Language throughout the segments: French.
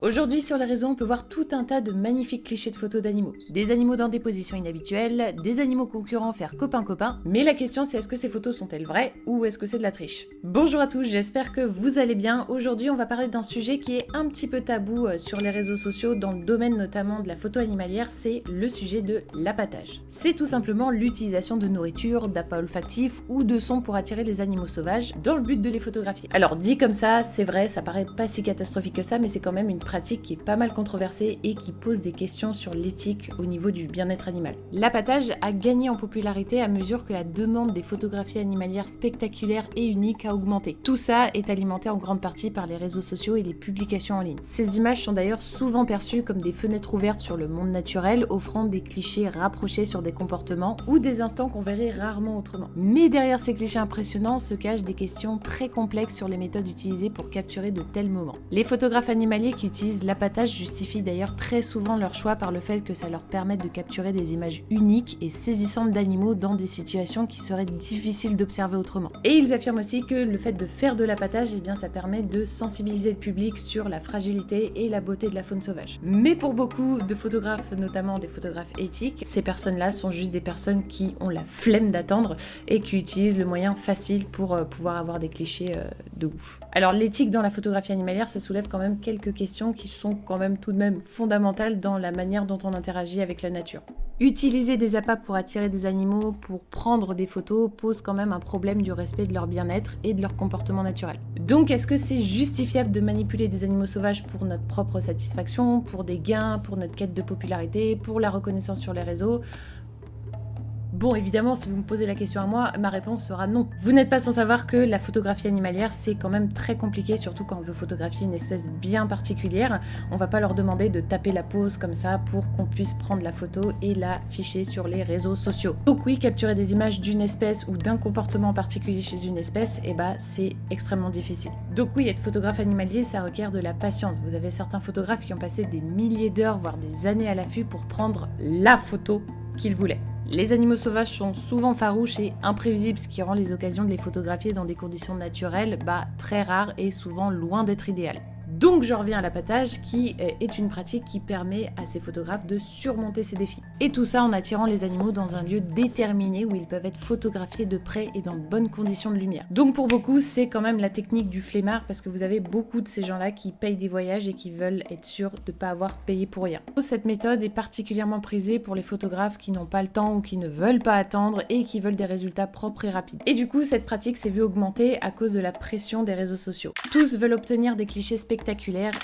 Aujourd'hui sur les réseaux, on peut voir tout un tas de magnifiques clichés de photos d'animaux. Des animaux dans des positions inhabituelles, des animaux concurrents faire copain-copain, mais la question c'est est-ce que ces photos sont-elles vraies ou est-ce que c'est de la triche? Bonjour à tous, j'espère que vous allez bien. Aujourd'hui on va parler d'un sujet qui est un petit peu tabou sur les réseaux sociaux, dans le domaine notamment de la photo animalière, c'est le sujet de l'appâtage. C'est tout simplement l'utilisation de nourriture, d'appâts olfactifs ou de sons pour attirer les animaux sauvages dans le but de les photographier. Alors dit comme ça, c'est vrai, ça paraît pas si catastrophique que ça, mais c'est quand même une pratique qui est pas mal controversée et qui pose des questions sur l'éthique au niveau du bien-être animal. L'appâtage a gagné en popularité à mesure que la demande des photographies animalières spectaculaires et uniques a augmenté. Tout ça est alimenté en grande partie par les réseaux sociaux et les publications en ligne. Ces images sont d'ailleurs souvent perçues comme des fenêtres ouvertes sur le monde naturel, offrant des clichés rapprochés sur des comportements ou des instants qu'on verrait rarement autrement. Mais derrière ces clichés impressionnants se cachent des questions très complexes sur les méthodes utilisées pour capturer de tels moments. Les photographes animaliers qui utilisent l'appâtage justifient d'ailleurs très souvent leur choix par le fait que ça leur permette de capturer des images uniques et saisissantes d'animaux dans des situations qui seraient difficiles d'observer autrement. Et ils affirment aussi que le fait de faire de l'appâtage, eh bien, ça permet de sensibiliser le public sur la fragilité et la beauté de la faune sauvage. Mais pour beaucoup de photographes, notamment des photographes éthiques, ces personnes-là sont juste des personnes qui ont la flemme d'attendre et qui utilisent le moyen facile pour pouvoir avoir des clichés de ouf. Alors l'éthique dans la photographie animalière, ça soulève quand même quelques questions qui sont quand même tout de même fondamentales dans la manière dont on interagit avec la nature. Utiliser des appâts pour attirer des animaux, pour prendre des photos, pose quand même un problème du respect de leur bien-être et de leur comportement naturel. Donc est-ce que c'est justifiable de manipuler des animaux sauvages pour notre propre satisfaction, pour des gains, pour notre quête de popularité, pour la reconnaissance sur les réseaux ? Bon, évidemment, si vous me posez la question à moi, ma réponse sera non. Vous n'êtes pas sans savoir que la photographie animalière, c'est quand même très compliqué, surtout quand on veut photographier une espèce bien particulière. On va pas leur demander de taper la pose comme ça pour qu'on puisse prendre la photo et la ficher sur les réseaux sociaux. Donc oui, capturer des images d'une espèce ou d'un comportement particulier chez une espèce, c'est extrêmement difficile. Donc oui, être photographe animalier, ça requiert de la patience. Vous avez certains photographes qui ont passé des milliers d'heures, voire des années à l'affût pour prendre la photo qu'ils voulaient. Les animaux sauvages sont souvent farouches et imprévisibles, ce qui rend les occasions de les photographier dans des conditions naturelles très rares et souvent loin d'être idéales. Donc je reviens à l'appâtage qui est une pratique qui permet à ces photographes de surmonter ces défis. Et tout ça en attirant les animaux dans un lieu déterminé où ils peuvent être photographiés de près et dans de bonnes conditions de lumière. Donc pour beaucoup, c'est quand même la technique du flemmard parce que vous avez beaucoup de ces gens-là qui payent des voyages et qui veulent être sûrs de ne pas avoir payé pour rien. Cette méthode est particulièrement prisée pour les photographes qui n'ont pas le temps ou qui ne veulent pas attendre et qui veulent des résultats propres et rapides. Et du coup, cette pratique s'est vue augmenter à cause de la pression des réseaux sociaux. Tous veulent obtenir des clichés spectaculaires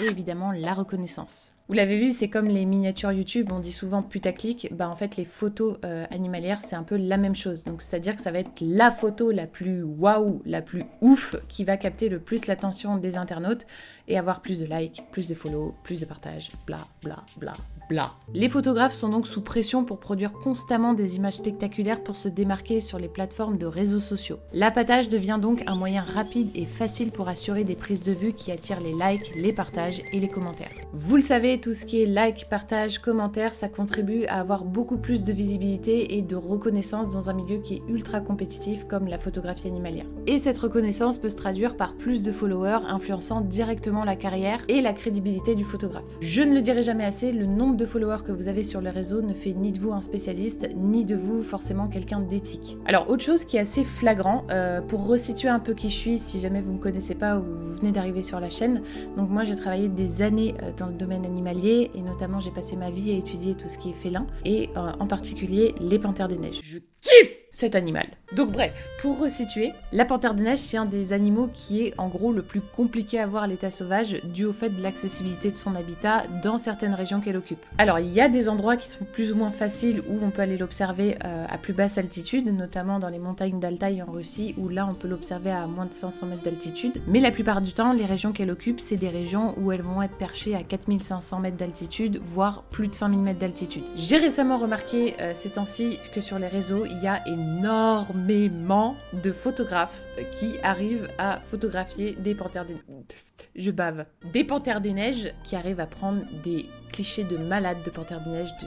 et évidemment la reconnaissance. Vous l'avez vu, c'est comme les miniatures YouTube, on dit souvent putaclic, en fait les photos animalières c'est un peu la même chose. Donc c'est-à-dire que ça va être la photo la plus waouh, la plus ouf qui va capter le plus l'attention des internautes et avoir plus de likes, plus de follow, plus de partages, bla bla bla bla. Les photographes sont donc sous pression pour produire constamment des images spectaculaires pour se démarquer sur les plateformes de réseaux sociaux. L'appâtage devient donc un moyen rapide et facile pour assurer des prises de vue qui attirent les likes, les partages et les commentaires. Vous le savez, tout ce qui est like, partage, commentaire, ça contribue à avoir beaucoup plus de visibilité et de reconnaissance dans un milieu qui est ultra compétitif comme la photographie animalière. Et cette reconnaissance peut se traduire par plus de followers, influençant directement la carrière et la crédibilité du photographe. Je ne le dirai jamais assez, le nombre de followers que vous avez sur les réseaux ne fait ni de vous un spécialiste, ni de vous forcément quelqu'un d'éthique. Alors autre chose qui est assez flagrant, pour resituer un peu qui je suis, si jamais vous ne me connaissez pas ou vous venez d'arriver sur la chaîne, donc moi j'ai travaillé des années dans le domaine animalier et notamment j'ai passé ma vie à étudier tout ce qui est félin et en particulier les panthères des neiges. Je kiffe cet animal. Donc bref, pour resituer, la panthère des neiges c'est un des animaux qui est en gros le plus compliqué à voir à l'état sauvage dû au fait de l'accessibilité de son habitat dans certaines régions qu'elle occupe. Alors il y a des endroits qui sont plus ou moins faciles où on peut aller l'observer à plus basse altitude, notamment dans les montagnes d'Altaï en Russie où là on peut l'observer à moins de 500 mètres d'altitude, mais la plupart du temps les régions qu'elle occupe c'est des régions où elles vont être perchées à 4500 mètres d'altitude, voire plus de 5000 mètres d'altitude. J'ai récemment remarqué ces temps-ci que sur les réseaux il y a énormément de photographes qui arrivent à photographier des panthères des neiges. Je bave. Des panthères des neiges qui arrivent à prendre des clichés de malades de panthères des neiges, de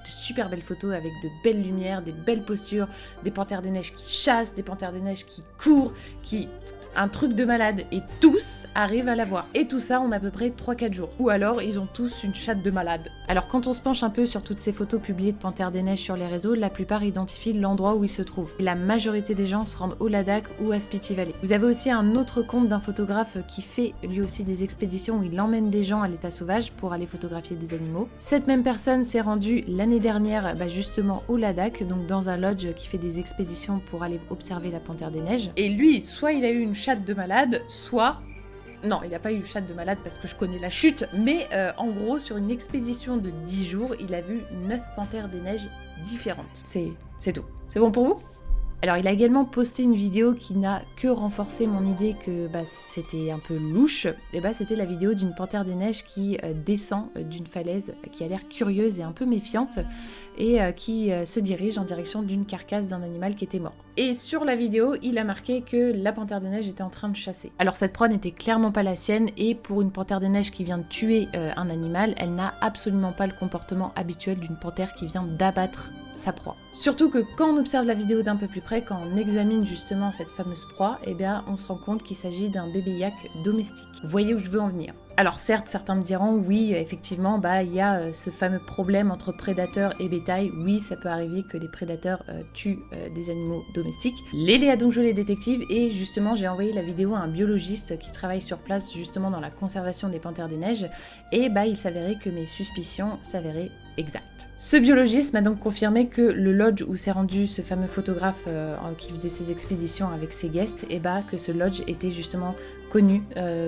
super belles photos avec de belles lumières, des belles postures, des panthères des neiges qui chassent, des panthères des neiges qui courent, qui... un truc de malade, et tous arrivent à l'avoir. Et tout ça en à peu près 3-4 jours. Ou alors, ils ont tous une chatte de malade. Alors quand on se penche un peu sur toutes ces photos publiées de panthères des neiges sur les réseaux, la plupart identifient l'endroit où ils se trouvent. Et la majorité des gens se rendent au Ladakh ou à Spiti Valley. Vous avez aussi un autre compte d'un photographe qui fait lui aussi des expéditions où il emmène des gens à l'état sauvage pour aller photographier des animaux. Cette même personne s'est rendue l'année dernière justement au Ladakh, donc dans un lodge qui fait des expéditions pour aller observer la panthère des neiges. Et lui, soit il a eu une chatte de malade, soit... Non, il n'a pas eu chatte de malade parce que je connais la chute, mais en gros, sur une expédition de 10 jours, il a vu 9 panthères des neiges différentes. C'est tout. C'est bon pour vous ? Alors il a également posté une vidéo qui n'a que renforcé mon idée que c'était un peu louche. Et c'était la vidéo d'une panthère des neiges qui descend d'une falaise, qui a l'air curieuse et un peu méfiante, et qui se dirige en direction d'une carcasse d'un animal qui était mort. Et sur la vidéo, il a marqué que la panthère des neiges était en train de chasser. Alors cette proie n'était clairement pas la sienne, et pour une panthère des neiges qui vient de tuer un animal, elle n'a absolument pas le comportement habituel d'une panthère qui vient d'abattre sa proie. Surtout que quand on observe la vidéo d'un peu plus près, quand on examine justement cette fameuse proie, on se rend compte qu'il s'agit d'un bébé yak domestique. Vous voyez où je veux en venir. Alors certes, certains me diront, oui, effectivement, il y a ce fameux problème entre prédateurs et bétail. Oui, ça peut arriver que les prédateurs tuent des animaux domestiques. Léa Donjo les détectives, et justement, j'ai envoyé la vidéo à un biologiste qui travaille sur place justement dans la conservation des panthères des neiges, et il s'avérait que mes suspicions s'avéraient exactes. Ce biologiste m'a donc confirmé que le lodge où s'est rendu ce fameux photographe qui faisait ses expéditions avec ses guests, que ce lodge était justement connu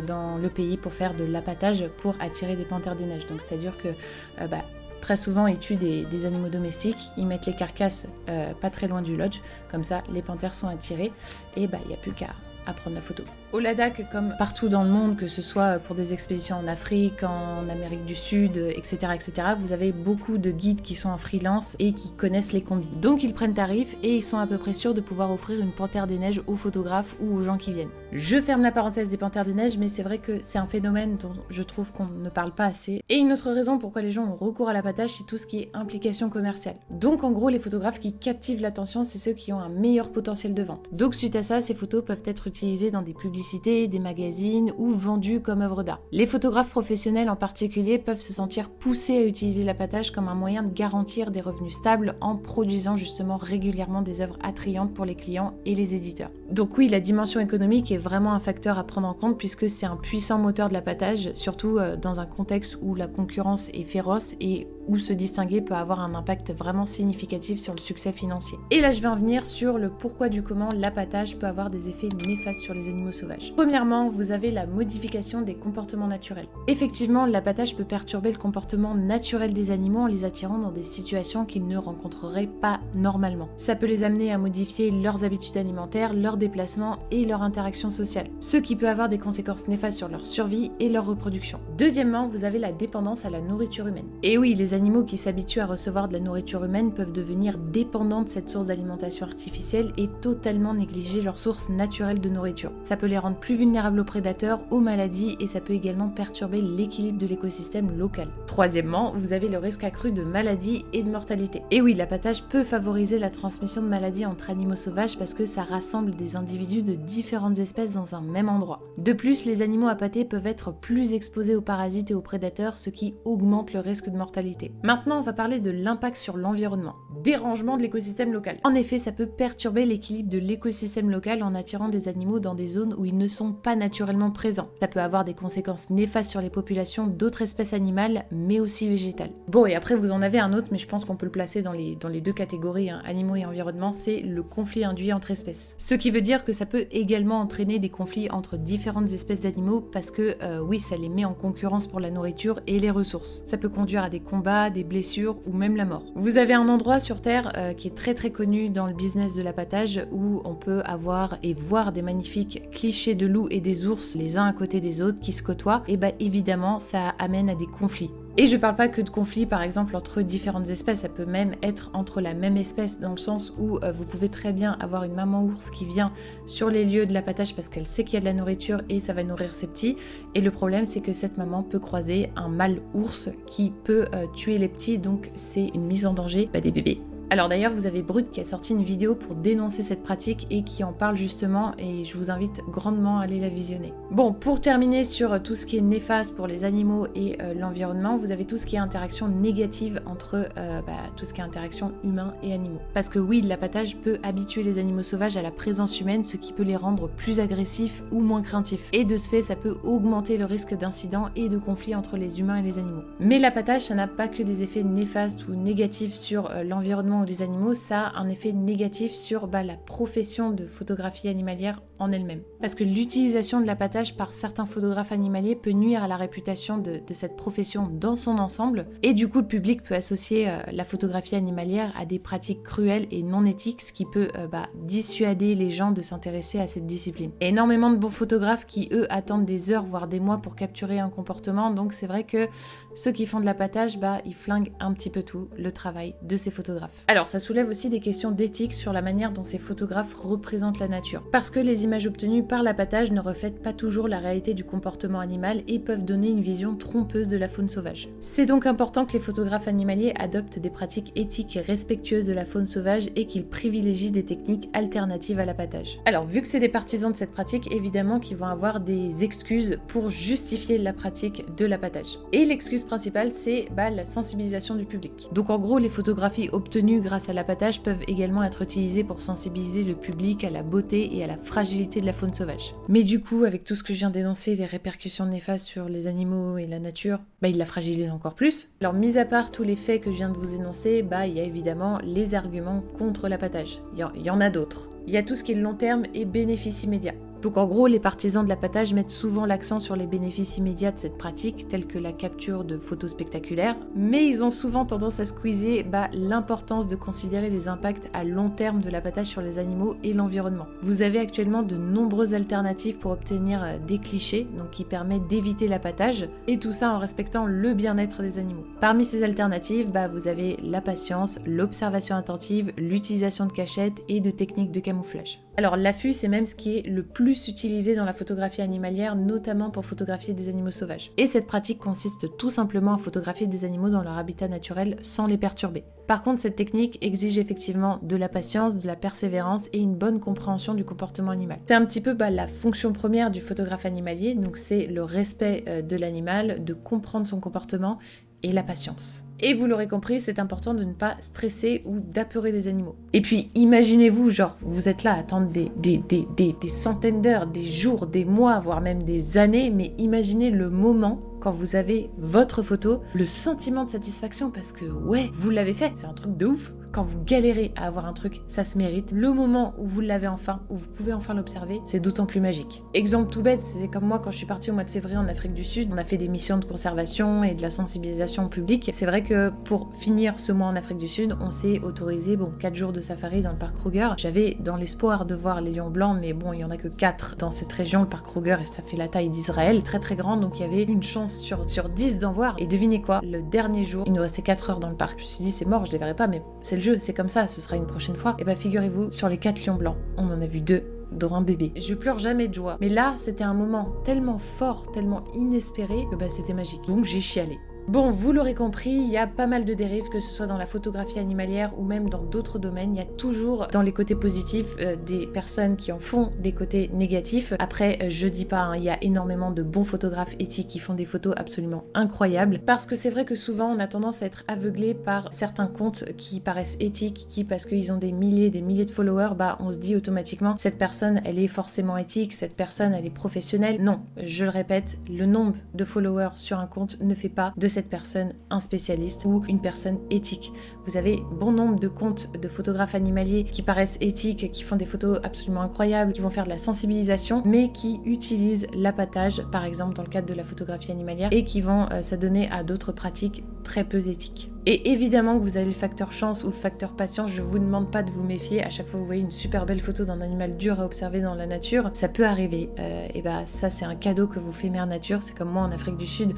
dans le pays pour faire de l'appâtage pour attirer des panthères des neiges. Donc c'est-à-dire que très souvent ils tuent des animaux domestiques, ils mettent les carcasses pas très loin du lodge, comme ça les panthères sont attirées et il n'y a plus qu'à prendre la photo. Au Ladakh, comme partout dans le monde, que ce soit pour des expéditions en Afrique, en Amérique du Sud, etc., vous avez beaucoup de guides qui sont en freelance et qui connaissent les combis. Donc ils prennent tarif et ils sont à peu près sûrs de pouvoir offrir une panthère des neiges aux photographes ou aux gens qui viennent. Je ferme la parenthèse des panthères des neiges, mais c'est vrai que c'est un phénomène dont je trouve qu'on ne parle pas assez. Et une autre raison pourquoi les gens ont recours à l'appâtage, c'est tout ce qui est implication commerciale. Donc en gros, les photographes qui captivent l'attention, c'est ceux qui ont un meilleur potentiel de vente. Donc suite à ça, ces photos peuvent être utilisées dans des publicités, des magazines ou vendues comme œuvres d'art. Les photographes professionnels en particulier peuvent se sentir poussés à utiliser l'appâtage comme un moyen de garantir des revenus stables en produisant justement régulièrement des œuvres attrayantes pour les clients et les éditeurs. Donc oui, la dimension économique est vraiment un facteur à prendre en compte puisque c'est un puissant moteur de l'appâtage, surtout dans un contexte où la concurrence est féroce et où se distinguer peut avoir un impact vraiment significatif sur le succès financier. Et là, je vais en venir sur le pourquoi du comment l'appâtage peut avoir des effets néfastes sur les animaux sauvages. Premièrement, vous avez la modification des comportements naturels. Effectivement, l'appâtage peut perturber le comportement naturel des animaux en les attirant dans des situations qu'ils ne rencontreraient pas normalement. Ça peut les amener à modifier leurs habitudes alimentaires, leurs déplacements et leur interaction sociale, ce qui peut avoir des conséquences néfastes sur leur survie et leur reproduction. Deuxièmement, vous avez la dépendance à la nourriture humaine. Et oui, les animaux qui s'habituent à recevoir de la nourriture humaine peuvent devenir dépendants de cette source d'alimentation artificielle et totalement négliger leur source naturelle de nourriture. Ça peut les rendre plus vulnérables aux prédateurs, aux maladies et ça peut également perturber l'équilibre de l'écosystème local. Troisièmement, vous avez le risque accru de maladies et de mortalité. Et oui, l'appâtage peut favoriser la transmission de maladies entre animaux sauvages parce que ça rassemble des individus de différentes espèces dans un même endroit. De plus, les animaux appâtés peuvent être plus exposés aux parasites et aux prédateurs, ce qui augmente le risque de mortalité. Maintenant, on va parler de l'impact sur l'environnement. Dérangement de l'écosystème local. En effet, ça peut perturber l'équilibre de l'écosystème local en attirant des animaux dans des zones où ils ne sont pas naturellement présents. Ça peut avoir des conséquences néfastes sur les populations d'autres espèces animales, mais aussi végétales. Bon, et après, vous en avez un autre, mais je pense qu'on peut le placer dans les deux catégories, animaux et environnement, c'est le conflit induit entre espèces. Ce qui veut dire que ça peut également entraîner des conflits entre différentes espèces d'animaux parce que, oui, ça les met en concurrence pour la nourriture et les ressources. Ça peut conduire à des combats, des blessures ou même la mort. Vous avez un endroit sur Terre qui est très très connu dans le business de l'appâtage où on peut avoir et voir des magnifiques clichés de loups et des ours les uns à côté des autres qui se côtoient, et évidemment ça amène à des conflits. Et je parle pas que de conflits par exemple entre différentes espèces, ça peut même être entre la même espèce dans le sens où vous pouvez très bien avoir une maman ours qui vient sur les lieux de l'appâtage parce qu'elle sait qu'il y a de la nourriture et ça va nourrir ses petits, et le problème c'est que cette maman peut croiser un mâle ours qui peut tuer les petits, donc c'est une mise en danger des bébés. Alors d'ailleurs, vous avez Brut qui a sorti une vidéo pour dénoncer cette pratique et qui en parle justement, et je vous invite grandement à aller la visionner. Bon, pour terminer sur tout ce qui est néfaste pour les animaux et l'environnement, vous avez tout ce qui est interaction négative entre tout ce qui est interaction humain et animaux. Parce que oui, l'appâtage peut habituer les animaux sauvages à la présence humaine, ce qui peut les rendre plus agressifs ou moins craintifs. Et de ce fait, ça peut augmenter le risque d'incidents et de conflits entre les humains et les animaux. Mais l'appâtage, ça n'a pas que des effets néfastes ou négatifs sur l'environnement ou les animaux, ça a un effet négatif sur la profession de photographie animalière en elle-même. Parce que l'utilisation de l'appâtage par certains photographes animaliers peut nuire à la réputation de cette profession dans son ensemble, et du coup le public peut associer la photographie animalière à des pratiques cruelles et non éthiques, ce qui peut dissuader les gens de s'intéresser à cette discipline. Et énormément de bons photographes qui eux attendent des heures voire des mois pour capturer un comportement, donc c'est vrai que ceux qui font de l'appâtage, ils flinguent un petit peu tout le travail de ces photographes. Alors ça soulève aussi des questions d'éthique sur la manière dont ces photographes représentent la nature, parce que les images obtenues par l'appâtage ne reflètent pas toujours la réalité du comportement animal et peuvent donner une vision trompeuse de la faune sauvage. C'est donc important que les photographes animaliers adoptent des pratiques éthiques et respectueuses de la faune sauvage et qu'ils privilégient des techniques alternatives à l'appâtage. Alors vu que c'est des partisans de cette pratique, évidemment qu'ils vont avoir des excuses pour justifier la pratique de l'appâtage. Et l'excuse principale, c'est la sensibilisation du public. Donc en gros, les photographies obtenues grâce à l'appâtage peuvent également être utilisées pour sensibiliser le public à la beauté et à la fragilité de la faune sauvage. Mais du coup, avec tout ce que je viens d'énoncer, les répercussions néfastes sur les animaux et la nature, ils la fragilisent encore plus. Alors mis à part tous les faits que je viens de vous énoncer, il y a évidemment les arguments contre l'appâtage. Il y en a d'autres. Il y a tout ce qui est long terme et bénéfice immédiat. Donc en gros, les partisans de l'appâtage mettent souvent l'accent sur les bénéfices immédiats de cette pratique, tels que la capture de photos spectaculaires, mais ils ont souvent tendance à squeezer l'importance de considérer les impacts à long terme de l'appâtage sur les animaux et l'environnement. Vous avez actuellement de nombreuses alternatives pour obtenir des clichés, donc qui permettent d'éviter l'appâtage, et tout ça en respectant le bien-être des animaux. Parmi ces alternatives, vous avez la patience, l'observation attentive, l'utilisation de cachettes et de techniques de camouflage. Alors l'affût, c'est même ce qui est le plus utilisé dans la photographie animalière, notamment pour photographier des animaux sauvages. Et cette pratique consiste tout simplement à photographier des animaux dans leur habitat naturel sans les perturber. Par contre, cette technique exige effectivement de la patience, de la persévérance et une bonne compréhension du comportement animal. C'est un petit peu la fonction première du photographe animalier, donc c'est le respect de l'animal, de comprendre son comportement et la patience. Et vous l'aurez compris, c'est important de ne pas stresser ou d'apeurer des animaux. Et puis, imaginez-vous, vous êtes là à attendre des centaines d'heures, des jours, des mois, voire même des années, mais imaginez le moment quand vous avez votre photo, le sentiment de satisfaction parce que vous l'avez fait, c'est un truc de ouf. Quand vous galérez à avoir un truc, ça se mérite. Le moment où vous l'avez enfin, où vous pouvez enfin l'observer, c'est d'autant plus magique. Exemple tout bête, c'est comme moi quand je suis partie au mois de février en Afrique du Sud, on a fait des missions de conservation et de la sensibilisation au public. C'est vrai que pour finir ce mois en Afrique du Sud, on s'est autorisé 4 jours de safari dans le parc Kruger. J'avais dans l'espoir de voir les lions blancs, mais il y en a que 4 dans cette région, le parc Kruger, et ça fait la taille d'Israël, très très grand, donc il y avait une chance sur 10 d'en voir. Et devinez quoi, le dernier jour, il nous restait 4 heures dans le parc. Je me suis dit c'est mort, je les verrai pas, mais c'est le jeu, c'est comme ça, ce sera une prochaine fois. Et figurez-vous, sur les 4 lions blancs, on en a vu 2 dont un bébé. Je pleure jamais de joie. Mais là, c'était un moment tellement fort, tellement inespéré, que c'était magique. Donc j'ai chialé. Bon, vous l'aurez compris, il y a pas mal de dérives, que ce soit dans la photographie animalière ou même dans d'autres domaines. Il y a toujours dans les côtés positifs des personnes qui en font des côtés négatifs. Après, je dis pas, il y a énormément de bons photographes éthiques qui font des photos absolument incroyables. Parce que c'est vrai que souvent, on a tendance à être aveuglé par certains comptes qui paraissent éthiques, qui, parce qu'ils ont des milliers de followers, on se dit automatiquement, cette personne, elle est forcément éthique, cette personne, elle est professionnelle. Non, je le répète, le nombre de followers sur un compte ne fait pas de cette personne un spécialiste ou une personne éthique. Vous avez bon nombre de comptes de photographes animaliers qui paraissent éthiques, qui font des photos absolument incroyables, qui vont faire de la sensibilisation, mais qui utilisent l'appâtage, par exemple dans le cadre de la photographie animalière, et qui vont s'adonner à d'autres pratiques très peu éthiques. Et évidemment que vous avez le facteur chance ou le facteur patience, je vous demande pas de vous méfier. À chaque fois que vous voyez une super belle photo d'un animal dur à observer dans la nature, ça peut arriver. Et ça c'est un cadeau que vous fait Mère Nature. C'est comme moi en Afrique du Sud,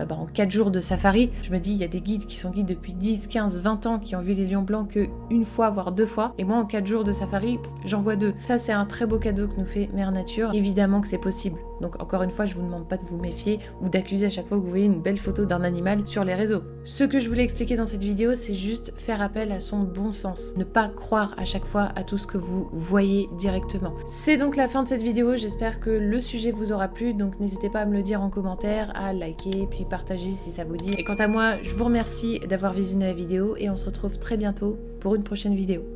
en 4 jours de safari, je me dis il y a des guides qui sont guides depuis 10, 15, 20 ans qui ont vu les lions blancs que une fois, voire 2 fois. Et moi en 4 jours de safari, j'en vois 2. Ça c'est un très beau cadeau que nous fait Mère Nature. Évidemment que c'est possible. Donc encore une fois, je vous demande pas de vous méfier ou d'accuser à chaque fois que vous voyez une belle photo d'un animal sur les réseaux. Ce que je voulais expliquer dans cette vidéo, c'est juste faire appel à son bon sens. Ne pas croire à chaque fois à tout ce que vous voyez directement. C'est donc la fin de cette vidéo, j'espère que le sujet vous aura plu, donc n'hésitez pas à me le dire en commentaire, à liker, puis partager si ça vous dit. Et quant à moi, je vous remercie d'avoir visionné la vidéo et on se retrouve très bientôt pour une prochaine vidéo.